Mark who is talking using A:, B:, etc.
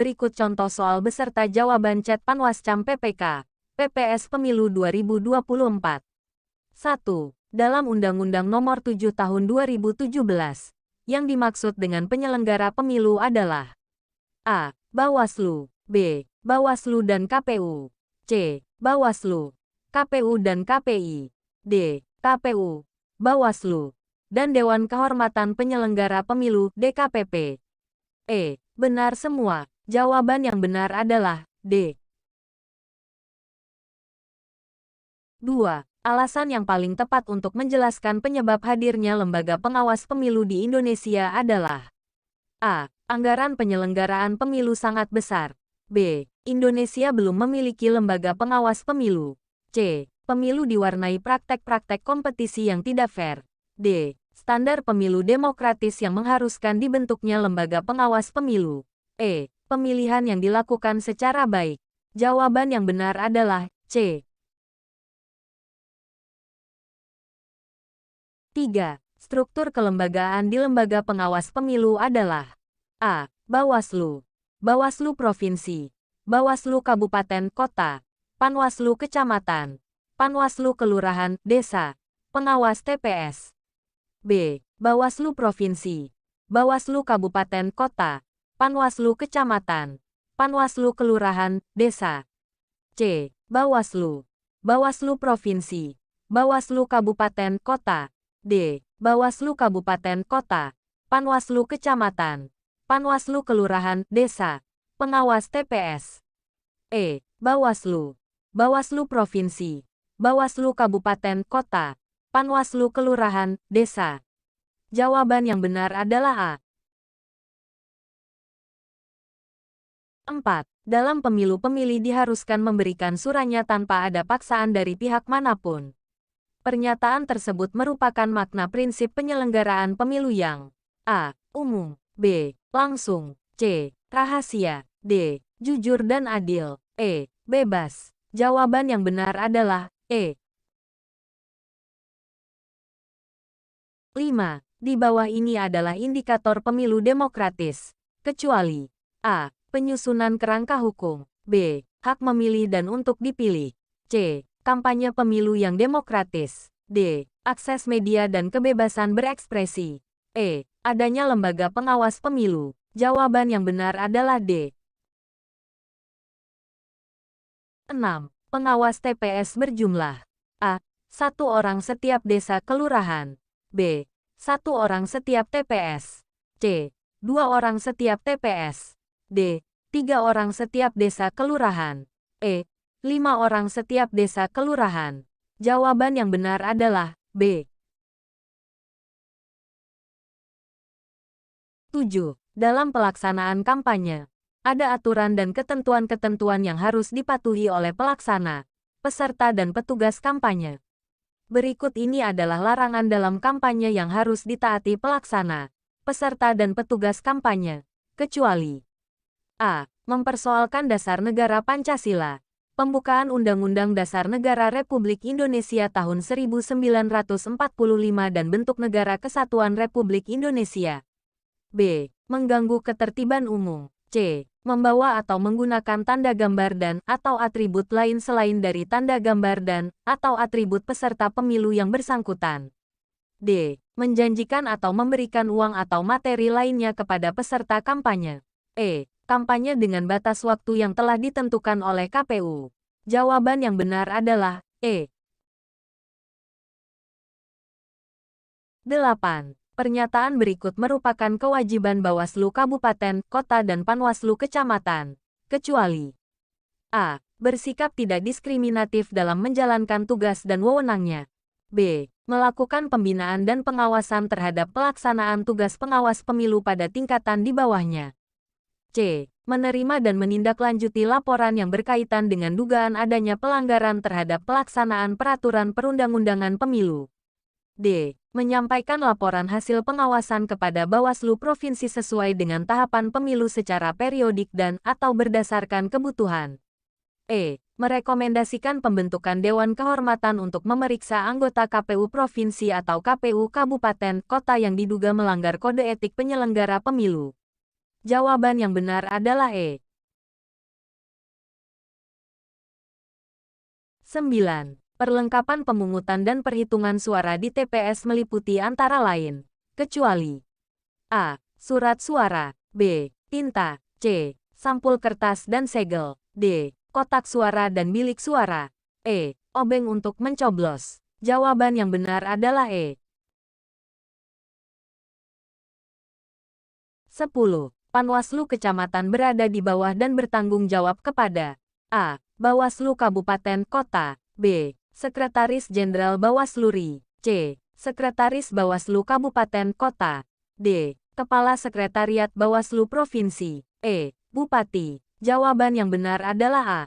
A: Berikut contoh soal beserta jawaban chat Panwascam PPK, PPS Pemilu 2024. 1. Dalam Undang-Undang Nomor 7 Tahun 2017, yang dimaksud dengan penyelenggara pemilu adalah A. Bawaslu, B. Bawaslu dan KPU, C. Bawaslu, KPU dan KPI, D. KPU, Bawaslu, dan Dewan Kehormatan Penyelenggara Pemilu DKPP. Benar semua. Jawaban yang benar adalah D. 2. Alasan yang paling tepat untuk menjelaskan penyebab hadirnya lembaga pengawas pemilu di Indonesia adalah A. Anggaran penyelenggaraan pemilu sangat besar. B. Indonesia belum memiliki lembaga pengawas pemilu. C. Pemilu diwarnai praktek-praktek kompetisi yang tidak fair. D. Standar pemilu demokratis yang mengharuskan dibentuknya lembaga pengawas pemilu. Pemilihan yang dilakukan secara baik. Jawaban yang benar adalah C. 3. Struktur kelembagaan di lembaga pengawas pemilu adalah A. Bawaslu, Bawaslu Provinsi, Bawaslu Kabupaten Kota, Panwaslu Kecamatan, Panwaslu Kelurahan, Desa, Pengawas TPS. B. Bawaslu Provinsi, Bawaslu Kabupaten Kota, Panwaslu Kecamatan, Panwaslu Kelurahan, Desa. C. Bawaslu, Bawaslu Provinsi, Bawaslu Kabupaten Kota. D. Bawaslu Kabupaten Kota, Panwaslu Kecamatan, Panwaslu Kelurahan, Desa, Pengawas TPS. Bawaslu, Bawaslu Provinsi, Bawaslu Kabupaten Kota, Panwaslu Kelurahan, Desa. Jawaban yang benar adalah A. 4. Dalam pemilu pemilih diharuskan memberikan suratnya tanpa ada paksaan dari pihak manapun. Pernyataan tersebut merupakan makna prinsip penyelenggaraan pemilu yang A. Umum, B. Langsung, C. Rahasia, D. Jujur dan adil, Bebas. Jawaban yang benar adalah E. 5. Di bawah ini adalah indikator pemilu demokratis, kecuali A. Penyusunan kerangka hukum, B. Hak memilih dan untuk dipilih, C. Kampanye pemilu yang demokratis, D. Akses media dan kebebasan berekspresi, Adanya lembaga pengawas pemilu. Jawaban yang benar adalah D. 6. Pengawas TPS berjumlah A. 1 orang setiap desa kelurahan, B. 1 orang setiap TPS, C. 2 orang setiap TPS, D. 3 orang setiap desa kelurahan, 5 orang setiap desa kelurahan. Jawaban yang benar adalah B. 7. Dalam pelaksanaan kampanye, ada aturan dan ketentuan-ketentuan yang harus dipatuhi oleh pelaksana, peserta dan petugas kampanye. Berikut ini adalah larangan dalam kampanye yang harus ditaati pelaksana, peserta dan petugas kampanye, kecuali A. Mempersoalkan dasar negara Pancasila, pembukaan Undang-Undang Dasar Negara Republik Indonesia tahun 1945 dan bentuk Negara Kesatuan Republik Indonesia. B. Mengganggu ketertiban umum. C. Membawa atau menggunakan tanda gambar dan atau atribut lain selain dari tanda gambar dan atau atribut peserta pemilu yang bersangkutan. D. Menjanjikan atau memberikan uang atau materi lainnya kepada peserta kampanye. Kampanye dengan batas waktu yang telah ditentukan oleh KPU. Jawaban yang benar adalah E. 8. Pernyataan berikut merupakan kewajiban Bawaslu Kabupaten, Kota dan Panwaslu Kecamatan, kecuali A. Bersikap tidak diskriminatif dalam menjalankan tugas dan wewenangnya. B. Melakukan pembinaan dan pengawasan terhadap pelaksanaan tugas pengawas pemilu pada tingkatan di bawahnya. C. Menerima dan menindaklanjuti laporan yang berkaitan dengan dugaan adanya pelanggaran terhadap pelaksanaan peraturan perundang-undangan pemilu. D. Menyampaikan laporan hasil pengawasan kepada Bawaslu Provinsi sesuai dengan tahapan pemilu secara periodik dan atau berdasarkan kebutuhan. Merekomendasikan pembentukan Dewan Kehormatan untuk memeriksa anggota KPU Provinsi atau KPU Kabupaten Kota yang diduga melanggar kode etik penyelenggara pemilu. Jawaban yang benar adalah E. 9. Perlengkapan pemungutan dan perhitungan suara di TPS meliputi antara lain, kecuali A. Surat suara, B. Tinta, C. Sampul kertas dan segel, D. Kotak suara dan bilik suara, E. Obeng untuk mencoblos. Jawaban yang benar adalah E. 10. Panwaslu kecamatan berada di bawah dan bertanggung jawab kepada A. Bawaslu Kabupaten Kota, B. Sekretaris Jenderal Bawaslu RI, C. Sekretaris Bawaslu Kabupaten Kota, D. Kepala Sekretariat Bawaslu Provinsi, E. Bupati. Jawaban yang benar adalah A.